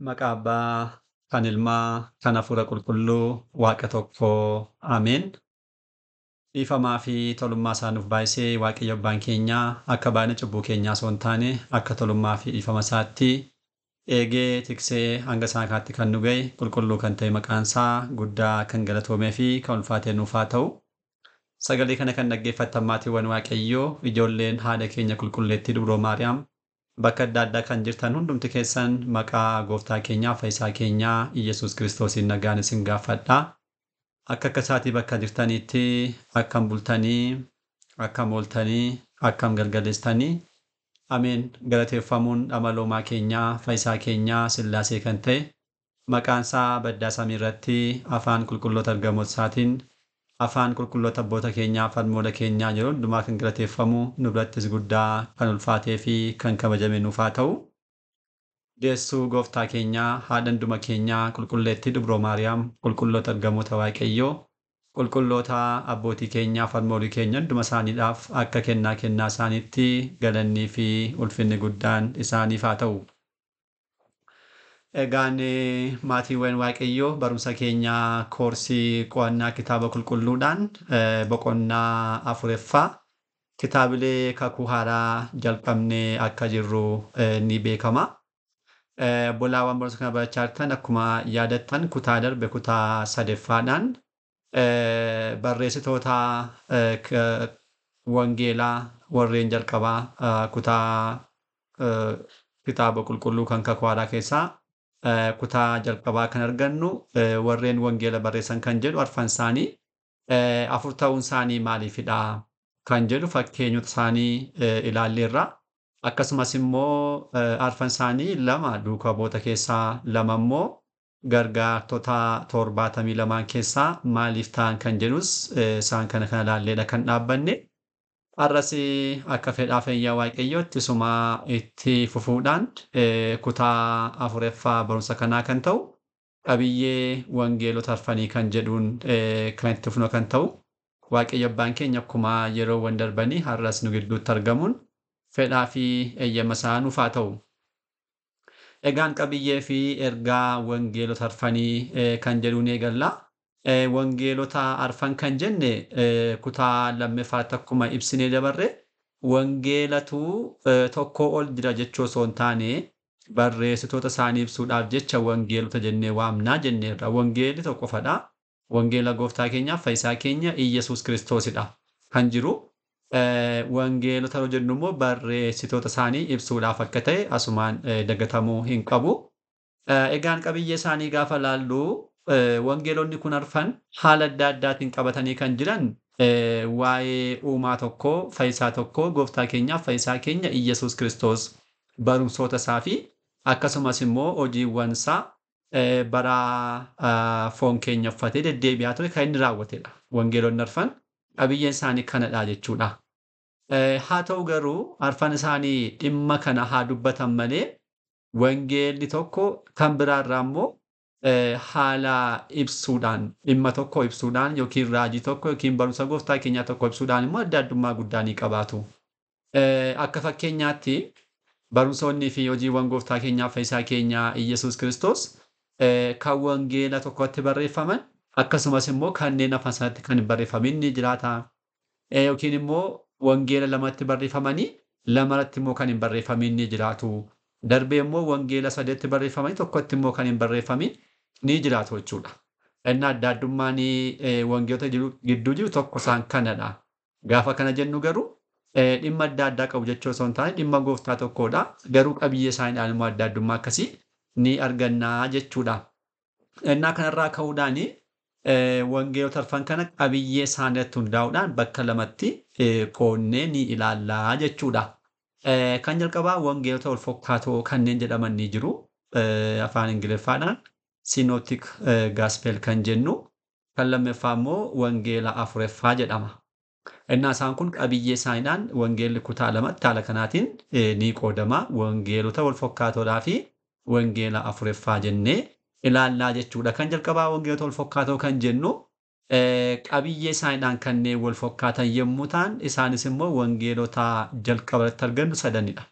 Maqaa Abbaa, kan Ilmaa, kan Hafuura Qulqulluu, Waaqa tokkoo. Ameen. Dhiifamaa fi tolummaa isaa nuuf baay'isee Waaqayyo Abbaan keenyaa akka baay'ina cubbuu keenyaa osoo hin taane akka tolummaa fi dhiifama isaatti eegee tiksee hanga isaa kaatti kan nu ga'e qulqulluu kan ta'e maqaan isaa guddaa kan galatoomee fi kan ulfaatee nuuf haa ta'u. Sagalee kana kan dhaggeeffattan maatiiwwan Waaqayyoo ijoolleen haadha keenya qulqulleettii Dubroo Maariyaam bakka adda addaa kan jirtan hundumti keessan maqaa gooftaa keenyaa fayyisaa keenyaa Iyyasuus Kiristoosiin nagaan isin gaafadha. Akka isaatii bakka jirtanitti akkam bultanii, akkam ooltanii, akkam galgaleessitanii. Ameen. Galateeffamuun dhamaloomaa keenyaa fayyisaa keenyaa Sillaasee kan ta'e maqaan isaa baddaa samii irratti afaan qulqulloota ergamoota isaatiin afaan qulqulloota abboota keenyaa falmooda keenyaa yeroo hundumaa kan galateeffamu nu birattis guddaa kan ulfaatee fi kan kabajame nuuf haa ta'u. Deessuu gooftaa keenyaa haadha hunduma keenyaa qulqulleettii Dubroo Maariyaam qulqulloota ergamoota Waaqayyoo qulqulloota abbootii keenyaa falmoolii keenya hunduma isaaniidhaaf akka kennaa isaaniitti galannii fi ulfinni guddaan isaaniif haa ta'u. Egaan maatiiwwan Waaqayyoo barumsa keenyaa koorsii qo'annaa kitaaba qulqulluudhaan boqonnaa afuraffaa kitaabilee kakuu haaraa jalqabnee akka jirru ni beekama. Bolaawwan barumsa kana barachaa jirtan akkuma yaadattan kutaa darbe kutaa sadeffaadhaan barreessitoota wangeelaa warreen jalqabaa kutaa kitaaba qulqulluu kan kakuu haaraa keessaa kutaa jalqabaa kan argannu warreen wangeela barreessan kan jedhu arfan isaanii afur ta'uun isaanii maaliifidha kan jedhu fakkeenyota isaanii ilaalleerra. Akkasumas immoo arfan isaanii lama duukaa bu'oota keessaa lama immoo gargaartota 72 keessaa maaliif ta'an kan jedhus isaan kana ilaalleedha kan dhaabbanne. Har'as akka fedhaa fayyaa Waaqayyootti isuma itti fufuudhaan kutaa afuraffaa barumsa kanaa kan ta'u qabiyyee wangeelota arfanii kan jedhuun kan itti fufnu kan ta'u Waaqayyo Abbaan keenya akkuma yeroowwan darbanii har'as nu gidduutti argamuun fedhaa fi eeyyama isaa nuuf haa ta'u. Egaan qabiyyee fi ergaa wangeelota arfanii kan jedhuun eegalla. Wangeelota arfan kan jenne kutaa lammaffaatti akkuma ibsinee dabarre wangeelatu tokko ol jira jechuu osoo hin taane barreessitoota isaanii ibsuudhaaf jecha wangeelota jennee waamnaa jenneerra. Wangeelli tokko qofadha. Wangeela gooftaa keenyaaf fayyisaa keenya Iyyasuus Kiristoosidha kan jiru. Wangeelota yeroo jennu immoo barreessitoota isaanii ibsuudhaaf akka ta'e asumaan dagatamuu hin qabu. Egaan qabiyyee isaanii gaafa laallu wangeelonni kun arfan haala adda addaatiin qabatanii kan jiran waa'ee uumaa tokkoo fayyisaa tokkoo gooftaa keenyaaf fayyisaa keenya Iyyasuus Kiristoos barumsoota isaa fi akkasumas immoo hojiiwwan isaa bara foon keenya uffatee deddeebi'aa ture kan inni raawwatedha. Wangeelonni arfan qabiyyeen isaanii kanadha jechuudha. Haa ta'u garuu arfan isaanii dhimma kana haa dubbatan malee wangeelli tokko kan biraarraa immoo haala ibsuudhaan dhimma tokko ibsuudhaan yookiin raajii tokko yookiin barumsa gooftaa keenyaa tokko ibsuudhaan immoo adda addummaa guddaa ni qabaatu. Akka fakkeenyaatti barumsoonnii fi hojiiwwan gooftaa keenyaa fayyisaa keenyaa Iyyasuus Kiristoos kan wangeela tokkotti barreeffaman akkasumas immoo kanneen afaan isaatti kan hin barreeffamin ni jiraata. Yookiin immoo wangeela lamatti barreeffamanii lamarratti immoo kan hin barreeffamin ni jiraatu. Darbee immoo wangeela sadeetti barreeffamanii tokkotti immoo kan hin barreeffamin ni jiraatu jechuudha. Inni adda addummaan wangeelota gidduu jiru tokko isaan kanadha. Gaafa kana jennu garuu dhimma adda addaa qabu jechuu osoo hin taane dhimma gooftaa tokkodha. Garuu qabiyyee isaaniidhaan immoo adda addummaa akkasii ni argannaa jechuudha. Innaa kanarraa ka'uudhaan wangeelota arfan kana qabiyyee isaaniirratti hundaa'uudhaan bakka lamatti qoonnee ni ilaallaa jechuudha. Kan jalqabaa wangeelota wal fakkaatoo kanneen jedhaman ni jiru. Afaan Ingiliffaadhaan Synoptic Gospel kan jennu. Kan lammaffaa immoo wangeela afuraffaa jedhama. Innaa isaan kun qabiyyee isaaniidhaan wangeelli kutaa lamatti haala kanaatiin ni qoodama. Wangeelota wal fakkaatoodhaa fi wangeela afuraffaa jennee ilaallaa jechuudha. Kan jalqabaa wangeelota wal fakkaatoo kan jennu qabiyyee isaaniidhaan kanneen wal fakkaatan yommuu ta'an isaanis immoo wangeelota jalqaba irratti argannu sadanidha.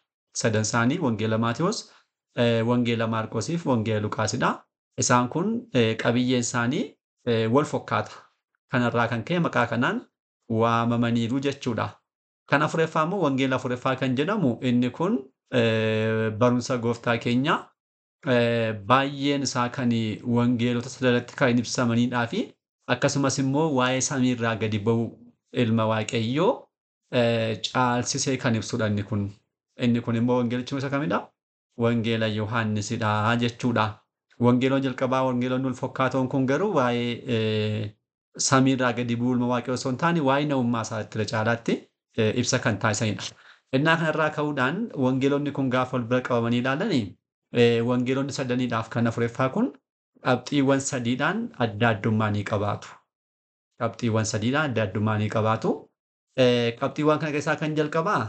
Sadan isaanii wangeela Maatewos, wangeela Maarqosiif wangeela Luqaasidha. Isaan kun qabiyyeen isaanii wal fakkaata. Kanarraa kan ka'e maqaa kanaan waamamaniiru jechuudha. Kan Afuraffaa immoo wangeela Afuraffaa kan jedhamu inni kun barumsa gooftaa keenyaa baay'een isaa kan wangeelota sadarratti kan ibsamanidhaa fi akkasumas immoo waa'ee samiirraa gadi ba'u ilma waaqayyoo caalsisee kan ibsudha inni kun. Inni kun immoo wangeelichi isa kamidha? Wangeela Yohaannisidha jechuudha. Wangeelonni jalqabaa wangeelonni wal fakkaatoon kun garuu waa'ee samiirraa gadi bu'u ilma waaqayyoo osoo hin taane waa'ee namummaa isaatti caalaatti ibsa kan taasisanidha. Innaa kanarraa ka'uudhaan wangeelonni kun gaafa wal bira qabamanii ilaalanii wangeelonni sadaniidhaaf kan Afuraffaa kun qabxiiwwan sadiidhaan adda addummaa ni qabaatu. Qabxiiwwan sadiidhaan adda addummaa ni qabaatu. Qabxiiwwan kana keessaa kan jalqabaa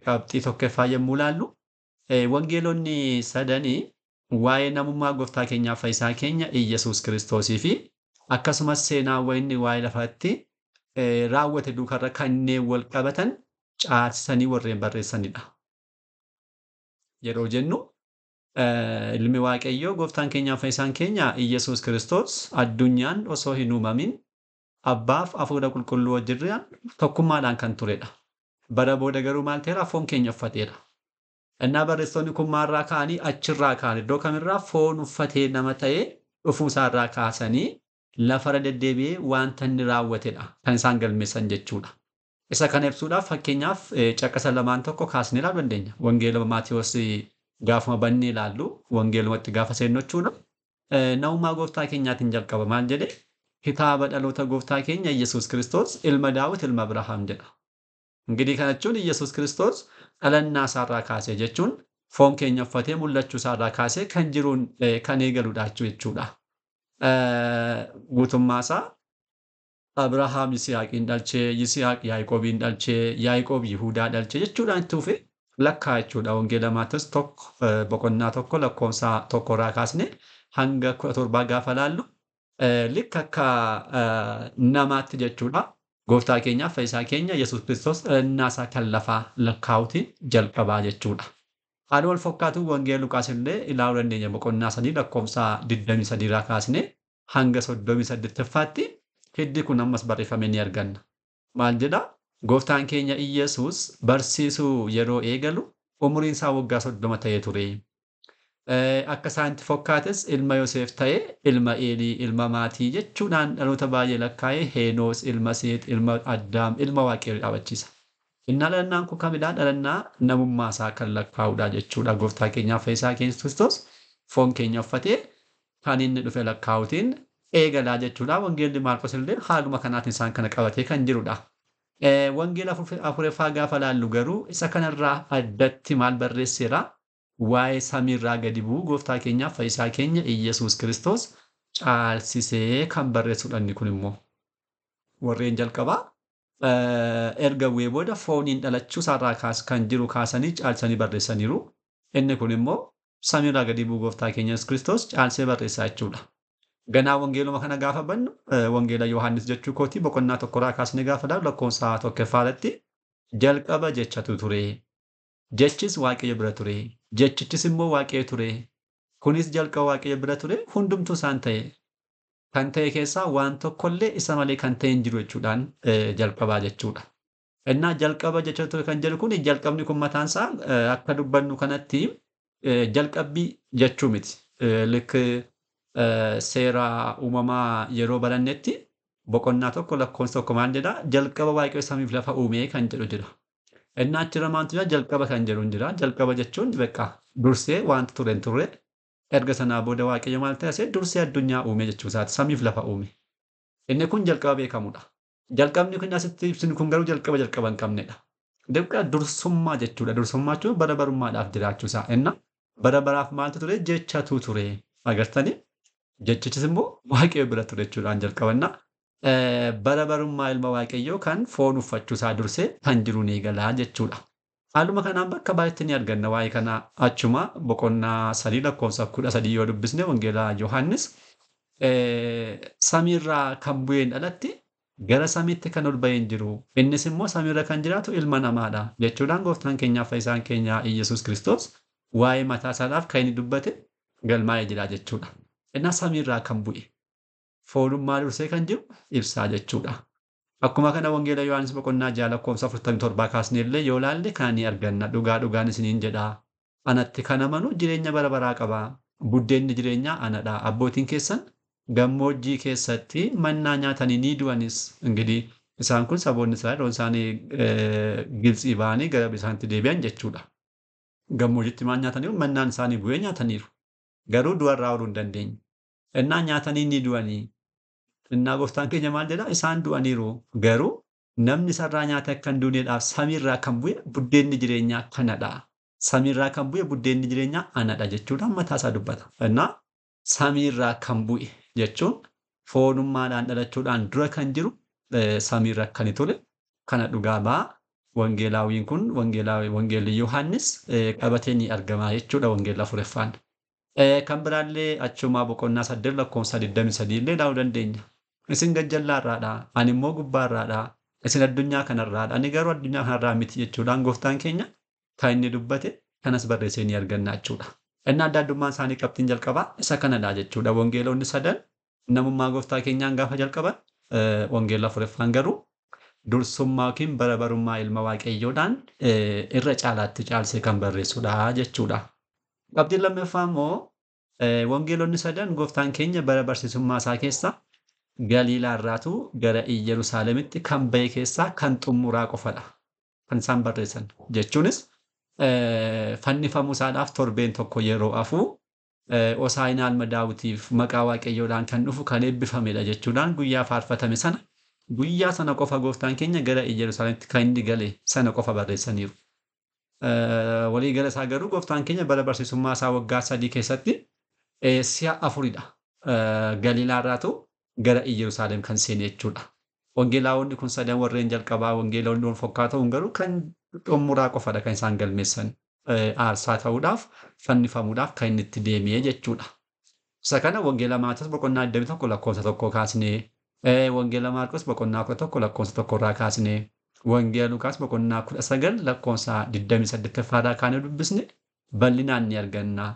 qabxii tokkoffaa yommuu ilaallu wangeelonni sadanii waa'ee namummaa gooftaa keenyaa fayyisaa keenya Iyyasuus Kiristoosii fi akkasumas seenaawwan inni waa'ee lafaatti raawwate duukarra kanneen wal qabatan caalchisanii warreen barreessanidha. Yeroo jennu ilmi waaqayyoo gooftaan keenyaa fayyisaan keenya Iyyasuus Kiristoos addunyaan osoo hin uumamin abbaaf hafuura qulqulluu wajjin tokkummaadhaan kan turedha. Bara booda garuu maal ta'eera? Foon keenya uffateera. Innaa barreessitoonni kun maalirraa ka'anii achirraa ka'an iddoo kamirraa foon uffatee nama ta'ee dhufuusaarraa kaasanii lafarra deddeebi'ee wanta inni raawwatedha kan isaan galmeessan jechuudha. Isa kana ibsuudhaaf fakkeenyaaf caqasa lamaan tokko kaasnee ilaaluu dandeenya. Wangeela Maatiyuus gaafuma bannee ilaallu wangeelumatti gaafa seennu jechuudha. Namummaa gooftaa keenyaatiin jalqaba maal jedhe? Kitaaba dhaloota gooftaa keenya Iyyasuus Kiristoos ilma Daawit ilma Abrahaam jedha. እንግዲህ kana jechuun Iyyasuus Kiristoos dhalannaa isaarraa kaasee jechuun foon keenya uffatee mul'achuu isaarraa kaasee kan jiruun kan eegaludha jechuudha. Guutummaa isaa Abrahaam Yisihaaqiin dhalchee, Yisihaaq Yaaqoobiin dhalchee, Yaaqoob Yihuudaa dhalchee jechuudhaan itti fufe lakkaa jechuudha. Wangeela Maatiyuus boqonnaa tokko lakkoofsa tokkorraa kaasne hanga 17 gaafa laallu likka akka namaatti jechuudha. Gooftaa keenyaaf fayyisaa keenya Yesuus Kiristoos dhalannaa isaa kan lafaa lakkaa'uutiin jalqabaa jechuudha. Haaluma wal fakkaatu wangeela Luqaas illee ilaaluu dandeenya. Boqonnaa 3 lakkoofsa 23 irraa kaasne hanga 38ffaatti hiddi kun ammas barreeffame ni arganna. Maal jedha? Gooftaan keenya Iyyasuus barsiisuu yeroo eegalu umuriin isaa waggaa 30 ta'ee ture. Akka isaanitti fokkaates ilma Yoosef ta'ee ilma Eelii ilma Maatii jechuudhaan dhaloota baay'ee lakkaa'ee Heenoos ilma Seet ilma Addaam ilma Waaqayyoo dhaabachiisa. Innaa dhalannaan kun kamidhaa? Dhalannaa namummaa isaa kan lakkaa'udha jechuudha. Gooftaa keenyaaf fayyisaa keenya Kiristoos foon keenya uffatee kan inni dhufe lakkaa'uutiin eegalaa jechuudha. Wangeelli Maarqos illee haaluma kanaatiin isaan kana qabatee kan jirudha. Wangeela Afuraffaa gaafa laallu garuu isa kanarraa addatti maal barreesseera? Waa'ee samiirraa gadi bu'uu gooftaa keenyaaf fayyisaa keenya Iyyasuus Kiristoos caalsisee kan barreessudha. Inni kun immoo warreen jalqabaa erga bu'ee booda fooniin dhalachuu isaarraa kan jiru kaasanii caalsanii barreessaniiru. Inni kun immoo samiirraa gadi bu'uu gooftaa keenya Yesuus Kiristoos caalsee barreessaa jechuudha. Ganaa wangeeluma kana gaafa bannu wangeela Yohaannis jechuu kooti boqonnaa tokkorraa kaasnee gaafa laallu lakkoofsa tokkoffaarratti jalqaba jechatu ture. Jechis Waaqayyo bira ture. Jechichis immoo Waaqayyo ture. Kunis jalqaba Waaqayyo bira ture. Hundumtuu isaan ta'e. Kan ta'e keessaa waan tokkollee isa malee kan ta'e hin jiru jechuudhaan jalqabaa jechuudha. Innaa jalqaba jecha ture kan jedhu kun jalqabni kun mataan isaa akka dubbannu kanatti jalqabbii jechuu miti. Seera uumamaa yeroo barannetti boqonnaa tokko lakkoofsa tokko maal jedhaa? Jalqaba Waaqayyo samiif lafa uumee kan jedhu jira. Innaa achirra maaltu jira? Jalqaba kan jedhu jira. Jalqaba jechuun beekaa dursee wanta ture hin turre erga sanaa booda Waaqayyo maal taasise? Dursee addunyaa uume jechuu isaati. Samiif lafa uume. Inni kun jalqaba beekamudha. Jalqabni kun asitti ibsinu kun garuu jalqaba hin qabnedha. Dursummaa jechuudha. Dursummaa jechuun bara barummaadhaaf jiraachuu isaa. Innaa bara baraaf maaltu ture? Jechatu ture. Agartanii? Jechichis immoo Waaqayyo bira ture jechuudhaan jalqabannaa. Bara barummaa ilma Waaqayyoo kan foon uffachuu isaa dursee kan jiru ni galaa jechuudha. Haaluma kanaan bakka baay'eetti ni arganna waa'ee kana achuma boqonnaa 3 lakkoofsa 13 yoo dubbisne wangeelaa Yohaannis samiirraa kan bu'een dhalatti gara samiitti kan ol ba'een jiru. Innis immoo samiirra kan jiraatu ilma namaadha jechuudhaan gooftaan keenyaaf fayyisaan keenya Iyyasuus Kiristoos waa'ee mataa isaadhaaf kan inni dubbate galmaa'ee jira jechuudha. Innaa samiirraa kan bu'e foonummaa dursee kan jiru ibsaa jechuudha. Akkuma kana wangeela Yohaannis boqonnaa 6:47 kaasnee illee yoo ilaalle kana ni arganna. Dhugaa dhugaan isiniin jedhaa. Anatti kan amanu jireenya bara baraa qaba. Buddeenni jireenyaa anadha. Abbootiin keessan gammoojjii keessatti mannaa nyaatanii ni du'anis. Ingidihi isaan kun saboonni Israa'el yeroo isaanii Gibxii ba'anii gara isaaniitti deebi'an jechuudha. Gammoojjiitti maal nyaataniiru? Mannaan isaanii bu'ee nyaataniiru. Garuu du'arraa ooluu hin dandeenye. Innaa nyaatanii ni du'anii. Innaa gooftaan keenya maal jedhaa? Isaan du'aniiru. Garuu namni isarraa nyaata akka hin duuneedhaaf samiirraa kan bu'e buddeenni jireenyaa kanadha. Samiirraa kan bu'e buddeenni jireenyaa anadha jechuudhaan mataa isaa dubbata. Innaa samiirraa kan bu'e jechuun foonummaadhaan dhalachuudhaan dura kan jiru samiirra kan ture kana dhugaa ba'a. Wangeelaawiin kun wangeelli Yohaannis qabatee ni argama jechuudha wangeela Afuraffaan. Kan biraallee achumaa boqonnaa 8:23 illee ilaaluu dandeenya. Isin gajjallaarraadha. Ani immoo gubbaarraadha. Isin addunyaa kanarraadha. Ani garuu addunyaa kanarraa miti jechuudhaan gooftaan keenya kan inni dubbate kanas barreessee ni arganna jechuudha. Inni adda addummaan isaanii qabxiin jalqabaa isa kanadha jechuudha. Wangeelonni sadan namummaa gooftaa keenyaan gaafa jalqaban wangeela Afuraffaan garuu dursummaa yookiin bara barummaa ilma waaqayyoodhaan irra caalaatti caalsee kan barreessudha jechuudha. Qabxiin lammaffaa immoo wangeelonni sadan gooftaan keenya bara barsiisummaa isaa keessa Galiilaarraatu gara Iyyerusaalemitti kan ba'e keessaa kan xumuraa qofadha. Kan isaan barreessan jechuunis fannifamuu isaadhaaf torbeen tokko yeroo hafuu Hosaa'inaa ilma Daawitiif maqaa waaqayyoodhaan kan dhufu kan eebbifamedha jechuudhaan guyyaa faarfatame sana guyyaa sana qofa gooftaan keenya gara Iyyerusaaleemitti kan inni gale sana qofa barreessaniiru. Walii gala isaa garuu gooftaan keenya bara barsiisummaa isaa waggaa 3 keessatti si'a 4dha. Galiilaarraatu gara Iyyerusaaleem kan seene jechuudha. Wangeelaawonni kun sadan warreen jalqabaa wangeelaawonni wal fakkaata'uun garuu kan xumuraa qofadha kan isaan galmeessan. Aarsaa ta'uudhaaf fannifamuudhaaf kan inni itti deemee jechuudha. Isa kana wangeela Maatiyoos boqonnaa 21 lakkoofsa 1 kaasnee wangeela Maarqos boqonnaa 11 lakkoofsa 1 irraa kaasnee wangeela Luqaas boqonnaa 19 lakkoofsa 28 kaanee dubbisne bal'inaan ni arganna.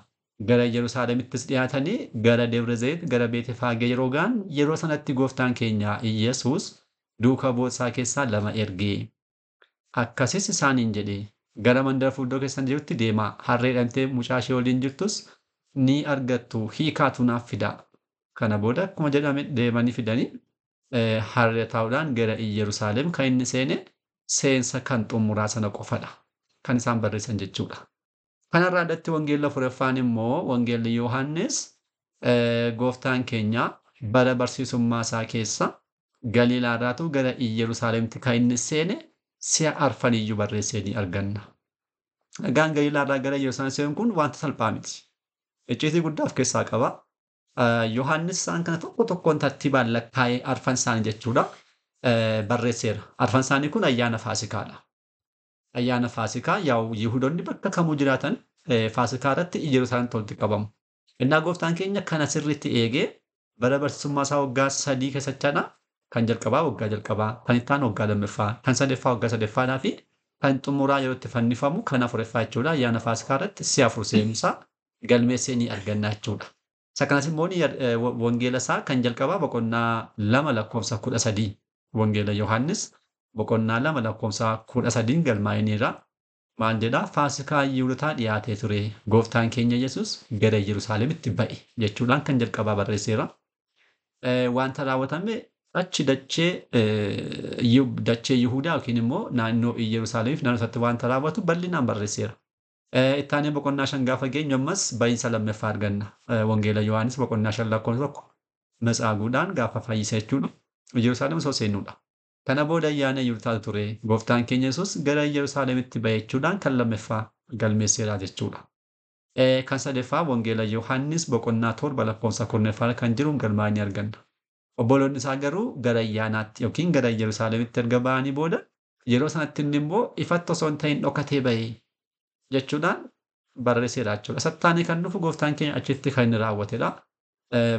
Gara Yerusaalemittis dhiyaatanii gara Debre Zayit gara Beetefaagee yeroo ga'an yeroo sanatti gooftaan keenya Iyyesuus duuka bootsaa keessaa 2 ergee. Akkasis isaaniin jedhee gara mandara fuuldura keessan jirutti deemaa harree hidhamtee mucaa ishee waliin jirtus ni argattu hiikaatu naaf fidaa. Kana booda akkuma jedhame deemanii fidanii harree taa'uudhaan gara Iyyerusaaleem kan inni seene seensa kan xumuraa sana qofadha. Kan isaan barreessan jechuudha. Kanarraa addatti wangeela Afuraffaan immoo wangeelli Yohaannis gooftaan keenya bara barsiisummaa isaa keessa Galiilaarraatu gara Iyyerusaaleemitti kan inni seene si'a 4 iyyuu barreessee ni arganna. Egaan Galiilaarraa gara Yerusaalem seenuun kun wanta salphaa miti. Icciitii guddaa of keessaa qaba. Yohaannis isaan kana tokko tokkoon tartiibaan lakkaa'ee arfan isaanii jechuudha barreesseera. Arfan isaanii kun ayyaana Faasikaadha. Ayyaana Faasikaa yaa'u Yihuudoonni bakka kamuu jiraatan Faasikaa irratti Yerusaalemitti walitti qabamu. Innaa gooftaan keenya kana sirriitti eegee bara barsiisummaa isaa waggaa 3 keessatti kan jalqabaa waggaa jalqabaa, kan itti aanu waggaa lammaffaa, kan sadaffaa waggaa sadaffaadhaa fi kan xumuraa yeroo itti fannifamu kan Afuraffaa jechuudha. Ayyaana Faasikaa irratti si'a 4 seenuusaa galmeessee ni arganna jechuudha. Isa kanas immoo wangeela isaa kan jalqabaa boqonnaa 2 lakkoofsa 13 wangeela Yohaannis boqonnaa 2 lakkoofsa 13 galmaa'iniira. Maal jedhaa? Faasikaa Yihuudootaa dhiyaatee ture. Gooftaan keenya Yesuus gara Yerusaalemitti ba'e jechuudhaan kan jalqabaa barreesseera. Wanta raawwatame achi dachee Yihuudaa yookiin immoo naannoo Yerusaalemiif naannoo isaatti wanta raawwatu bal'inaan barreesseera. Itti aanee boqonnaa 5 gaafa geenyu ammas ba'iinsa lammaffaa arganna. Wangeela Yohaannis boqonnaa 5 lakkoofsa 1 matsaaguudhaan gaafa fayyisa jechuudha. Yerusaalem osoo seenuudha. Kana booda ayyaana Yihuudootaatu ture. Gooftaan keenya Yesuus gara Yerusaalemitti ba'e jechuudhaan kan lammaffaa galmeesseera jechuudha. Kan sadaffaa wangeela Yohaannis boqonnaa 7 lakkoofsa 14 kan jiru galmaa'ee ni arganna. Obboloonni isaa garuu gara ayyaanaatti yookiin gara Yerusaalemitti erga ba'anii booda yeroo sanatti inni immoo ifatti osoo hin ta'in dhokatee ba'e jechuudhaan barreesseera jechuudha. Sattaanii kan dhufu gooftaan keenya achitti kan inni raawwatedha.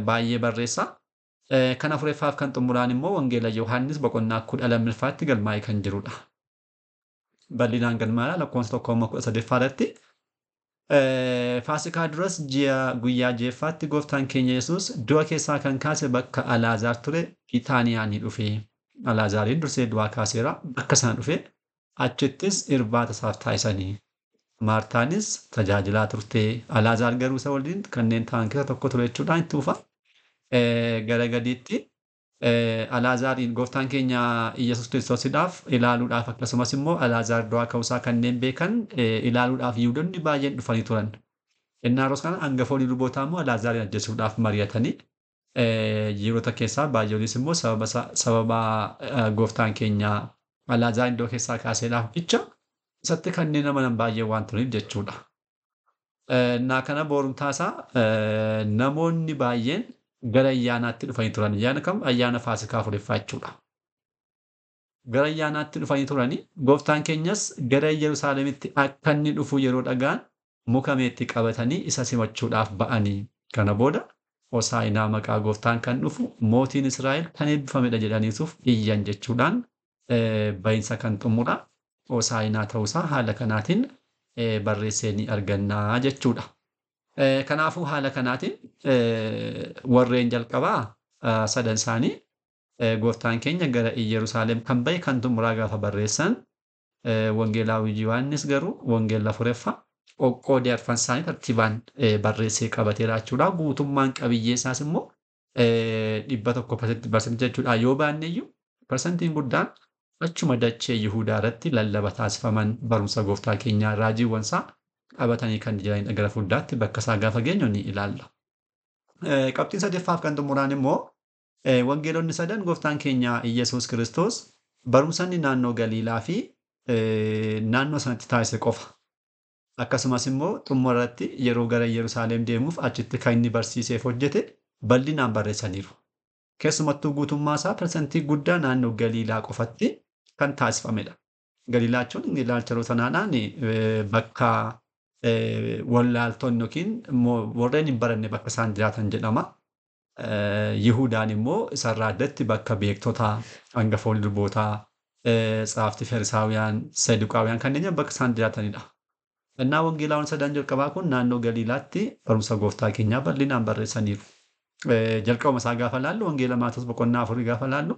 Baay'ee barreessa. Kan Afuraffaaf kan xumuraan immoo wangeela Yohaannis boqonnaa 12ffaatti galmaa'ee kan jirudha. Bal'inaan galmaa'aa lakkoofsa 1:13 irratti Faasikaa duras guyyaa ja'affaatti gooftaan keenya Yesuus du'a keessaa kan kaase bakka Alaazaar ture Bitaaniyaa ni dhufe. Alaazaariin dursee du'aa kaaseera. Bakka sana dhufe achittis irbaata isaaf taasisanii. Maartaanis tajaajilaa turte. Alaazaar garuu isa waliin kanneen ta'an keessa tokko ture jechuudhaan itti fufa. Gara gadiitti Alaazaariin gooftaan keenya Iyyasuus Kiristoosiidhaaf ilaaluudhaaf akkasumas immoo Alaazaar du'aa ka'uusaa kanneen beekan ilaaluudhaaf Yihuudoonni baay'een dhufanii turan. Innaaros kana hangafoonni lubootaa immoo Alaazaarin ajjeesuudhaaf mari'atanii Yihuudoota keessaa baay'eenis immoo sababa gooftaan keenya Alaazaar iddoo keessaa kaaseedhaaf jecha isatti kanneen amanan baay'ee waan turaniif jechuudha. Innaa kana boorumtaasaa namoonni baay'een gara ayyaanaatti dhufanii turan. Ayyaana kam? Ayyaana Faasikaa fudheffaa jechuudha. Gara ayyaanaatti dhufanii turanii gooftaan keenyas gara Yerusaalemitti akka inni dhufu yeroo dhaga'an muka meexxii qabatanii isa simachuudhaaf ba'anii. Kana booda Hosaa'inaa maqaa gooftaan kan dhufu mootiin Israa'el kan eebbifamedha jedhaniisuuf iyyan jechuudhaan bahinsa kan xumura Hosaa'inaa ta'uusaa haala kanaatiin barreessee ni argannaa jechuudha. Kanaafuu haala kanaatiin warreen jalqabaa sadan isaanii gooftaan keenya gara Yerusaalem kan bahe kan xumuraa gaafa barreessan wangeelaawwi Yohaannis garuu wangeela afuraffaa qoqqoodee arfan isaanii tartiibaan barreessee qabateera jechuudha. Guutummaan qabiyyee isaas immoo 100% jechuudha. Yoo baanneeyyuu parsantiin guddaan achuma dachee Yihuudaa irratti lallaba taasifaman barumsa gooftaa keenyaa raajiiwwan isaa qabatanii kan jiranidha. Gara fuuldaatti bakka isaa gaafa geenyu ni ilaalla. Qabxiin sadeffaaf kan xumuraan immoo wangeelonni sadan gooftaan keenya Iyyasuus Kiristoos barumsa inni naannoo Galiilaa fi naannoo sanatti taasise qofa. Akkasumas immoo xumurratti yeroo gara Yerusaalem deemuuf achitti kan inni barsiiseef hojjete bal'inaan barreessaniiru. Keessumattuu guutummaa isaa parsantii guddaa naannoo Galiilaa qofatti kan taasifamedha. Galiilaa jechuun ilaalcha sanaadhaan bakka wallaaltonni yookiin warreen hin baranne bakka isaan jiraatan jedhama. Yihudaan immoo isarraa addatti bakka beektotaa, hangafoonni lubootaa, tsaafti Farisaawiyaan, Saduqaawiyaan kanneen bakka isaan jiraatanidha. Innaa wangeelaawwan sadan jalqabaa kun naannoo Galiilaatti barumsa gooftaa keenyaa bal'inaan barreessaniiru. Jalqabuma isaa gaafa laallu wangeela Maatewos boqonnaa 4 gaafa laallu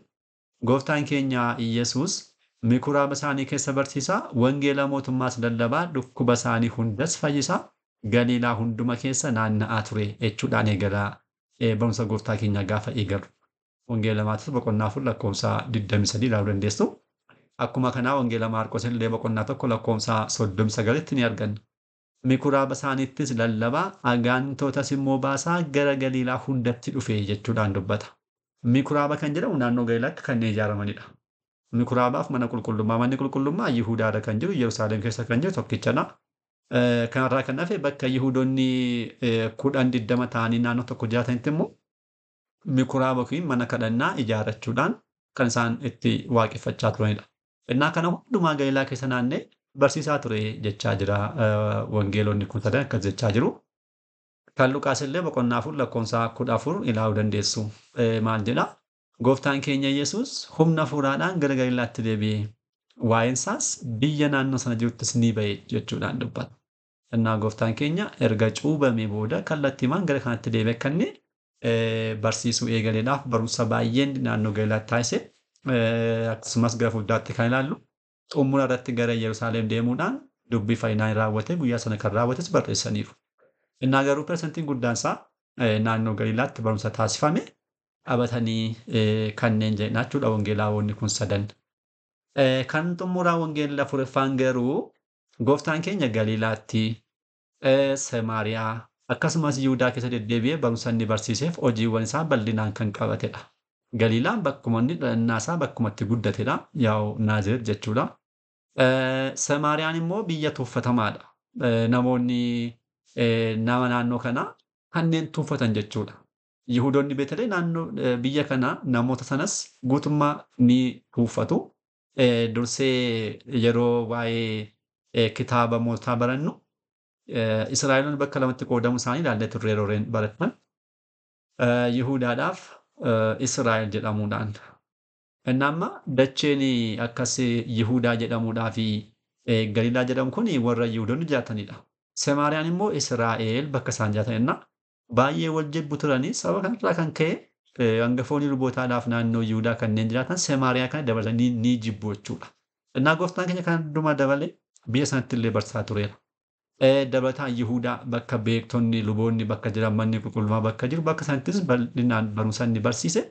gooftaan keenya Iyyasuus mikuraaba isaanii keessa barsiisaa wangeela mootummaas lallabaa dhukkuba isaanii hundas fayyisaa Galiilaa hunduma keessa naanna'aa ture jechuudhaan eegalaa barumsa gooftaa keenyaa gaafa eegalu. Wangeela Maatewos boqonnaa 4 lakkoofsa 23 ilaaluu dandeessu. Akkuma kanaa wangeela Maarqos illee boqonnaa 1 lakkoofsa 39tti ni arganna. Mikuraaba isaaniittis lallabaa agaantootas immoo baasaa gara Galiilaa hundatti dhufe jechuudhaan dubbata. Mikuraaba kan jedhamu naannoo Galiilaatti kanneen ijaaramanidha. Mikuraabaaf mana qulqullummaa. Manni qulqullummaa Yihuudaadha kan jiru, Yerusaalem keessa kan jiru tokkichadha. Kanarraa kan hafe bakka Yihuudoonni 10-20 ta'anii naannoo tokko jiraatanitti immoo mikuraaba yookiin mana kadhannaa ijaarachuudhaan kan isaan itti waaqeffachaa turanidha. Innaa kana hundumaa Galiilaa keessa naannee barsiisaa ture jechaa jira. Wangeelonni kun sadan akkas jechaa jiru. Kan Luqaas illee boqonnaa 4 lakkoofsa 14 ilaaluu dandeessu. Maal jedha? Gooftaan keenya Yesuus humna hafuuraadhaan gara Galiilaatti deebi'e. Waa'een isaas biyya naannoo sana jiruttis ni ba'e jechuudhaan dubbata. Innaa gooftaan keenya erga cuubamee booda kallattiimaan gara kanatti deebi'e akka inni barsiisuu eegaleedhaaf barumsa baay'een naannoo Galiilaatti taasise. Akkasumas gara fuuldaatti kan ilaallu xumura irratti gara Yerusaalem deemuudhaan dubbii fayyinaan raawwate guyyaa sana kan raawwates barreessaniiru. Innaa garuu parsantiin guddaan isaa naannoo Galiilaatti barumsa taasifame qabatanii kanneen jedhan jechuudha wangeelaawwanni kun sadan. Kan xumuraa wangeela afuraffaan garuu gooftaan keenya Galiilaatti, Samaariyaa akkasumas Yihuudaa keessa deddeebi'ee barumsa inni barsiiseef hojiiwwan isaa bal'inaan kan qabatedha. Galiilaan bakkuma inni dhalannaa isaa bakkumatti guddatedha. Yaa'u Naazireet jechuudha. Samaariyaan immoo biyya tuuffatamaadha. Namoonni nama naannoo kanaa kanneen tuuffatan jechuudha. Yihuudoonni Beetlee naannoo biyya kanaa namoota sanas guutummaa ni tuuffatu. Dursee yeroo waa'ee kitaaba moototaa barannu Israa'eloonni bakka lamatti qoodamu isaanii ilaallee turre yeroo barattan. Yihuudaadhaaf Israa'el jedhamuudhaan. Inni amma dacheen akkas Yihuudaa jedhamuudhaa fi Galiilaa jedhamu kun warra Yihuudoonni jiraatanidha. Samaariyaan immoo Israa'el bakka isaan jiraataniidha. Baay'ee wal jibbu turanii sababa kanarraa kan ka'e hangafoonni lubootaadhaaf naannoo Yihuudaa kanneen jiraatan Samaariyaa kana dabalanii ni jibbu jechuudha. Innaa gooftaan keenya kan hundumaa dabalee biyya sanatti illee barsiisaa tureera. Dabalataan Yihuudaa bakka beektonni luboonni bakka jiran manni qulqullummaa bakka jiru bakka sanattis bal'inaan barumsa inni barsiise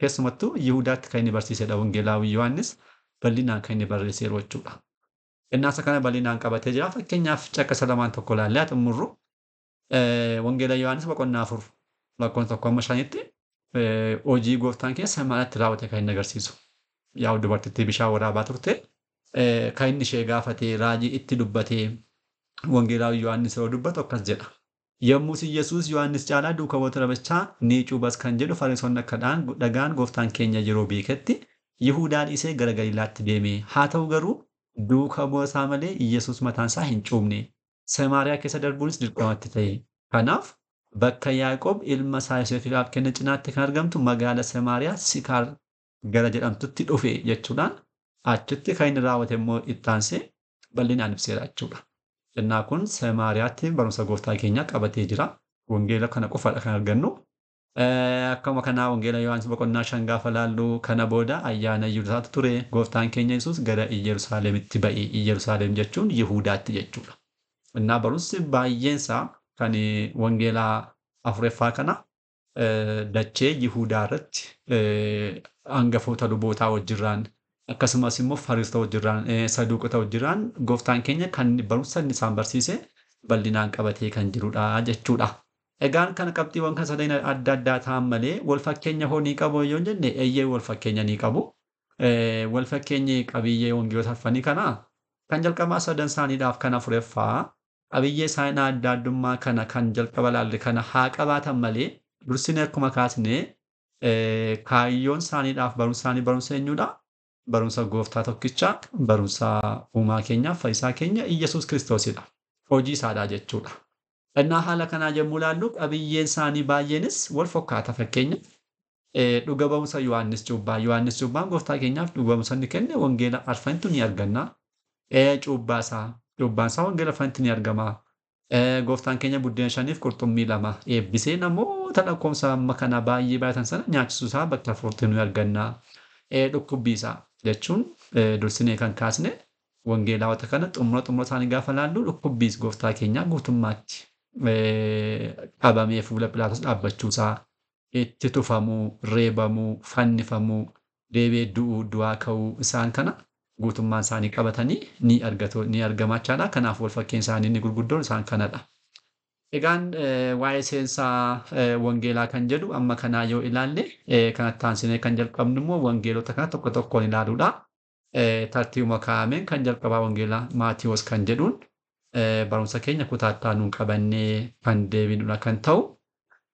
keessumattuu Yihuudaatti kan inni barsiisedha Wangeelaawwi Yohaannis bal'inaan kan inni barreesseeru jechuudha. Innaasa kana bal'inaan qabatee jira. Fakkeenyaaf caqqasa lamaan tokko ilaallee haa xumurru. Wangeela Yohaannis boqonnaa 4 lakkoofsa 1-5tti hojii gooftaan keenya Samaariyaatti raawwate kan inni agarsiisu. Yaa dubartittii bishaan waraabaa turte kan inni ishee gaafatee raajii itti dubbatee Wangeelaawi Yohaannis yeroo dubbatu akkas jedha. Yommus Yesuus Yohaannis caalaa duukaa bu'oota rabachaa ni cuubas kan jedhu Fariisonni akka dhagaan gooftaan keenya yeroo beeketti Yihuudaa dhiisee gara Galiilaatti deeme. Haa ta'u garuu duukaa bu'ootaa malee Yesuus mataan isaa hin cuubne. Samaariyaa keessa darbuunis dirqamatti ta'e. Kanaaf bakka Yaaqoob ilma isaa Yoosefiidhaaf kenne cinaatti kan argamtu magaala Samaariyaa Sikaar gara jedhamtutti dhufe jechuudhaan achitti kan inni raawwate immoo itti aansee bal'inaan ibseera jechuudha. Innaa kun Samaariyaatti barumsa gooftaa keenyaa qabatee jira. Wangeela kana qofaadha kan argannu. Akkuma kanaa Wangeela Yohaannis boqonnaa 5 gaafa laallu kana booda ayyaana Yihuudaatu ture. Gooftaan keenya Yesuus gara Yerusaalemitti ba'e. Yerusaalem jechuun Yihuudaatti jechuudha. Innaa barumsi baay'eensaa kan Wangeelaa Afuraffaa kana dachee Yihuudaa irratti hangafoota lubootaa wajjirraan akkasumas immoo Fariisota wajjirraan Saduuqota wajjirraan gooftaan keenya kan barumsa inni isaan barsiise bal'inaan qabatee kan jirudha jechuudha. Egaan kana qabxiiwwan kan sadeen adda addaa ta'an malee wal fakkeenya hoo ni qabu yoo jenne eeyyee wal fakkeenya ni qabu. Wal fakkeenyi qabiyyee wangeelota afranii kana kan jalqabaa sadan isaaniidhaaf kan Afuraffaa qabiyyee isaanii adda addummaa kana kan jalqaba laalle kana haa qabaatan malee dursinee akkuma kaasne kaayyoon isaaniidhaaf barumsa isaanii barumsa eenyudha? Barumsa gooftaa tokkichaa, barumsa uumaa keenyaaf fayyisaa keenya Iyyasuus Kiristoosidha. Hojii isaadha jechuudha. Innaa haala kanaa yommuu ilaallu qabiyyeen isaanii baay'eenis wal fakkaata fakkeenya. Dhuga ba'umsa Yohaannis Cuuphaa. Yohaannis Cuuphaan gooftaa keenyaaf dhuga ba'umsa inni kenne wangeela arfanitu ni arganna. Cuuphaan isaa wangeela arfanitti ni argama. Gooftaan keenya buddeena 5 fi qurxummii 2 eebbisee namoota lakkoofsa amma kana baay'ee baay'atan sana nyaachisuu isaa bakka 4 ni arganna. Dhukkubbii isaa jechuun dursinee kan kaasne wangeelaawota kana xumura isaanii gaafa laallu dhukkubbiis gooftaa keenyaa guutummaatti qabamee fuula Pilaatos dhaabbachuusaa itti tufamuu, reebamuu, fannifamuu, deebi'ee du'aa ka'uu isaan kana guutummaan isaanii qabatanii ni argamachaadha. Kanaaf wal fakkeen isaanii inni gurguddoon isaan kanadha. Egaan waa'ee seensaa wangeelaa kan jedhu amma kanaa yoo ilaalle kanatti aansinee kan jalqabnu immoo wangeelota kana tokko tokkoon ilaaluudha. Tartiibuma kaa'ameen kan jalqabaa wangeelaa Maatiyoos kan jedhuun barumsa keenya kutaattaa nuun qabannee kan deebinudha kan ta'u.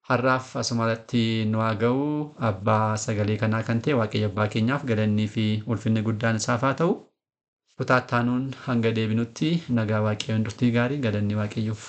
Har'aaf asumarratti nu haa ga'u abbaa sagalee kanaa kan ta'e Waaqayyo abbaa keenyaaf galannii fi ulfinni guddaan isaaf haa ta'u. Kutaattaa nuun hanga deebinutti nagaa Waaqayyoon turtii gaarii galanni Waaqayyoof.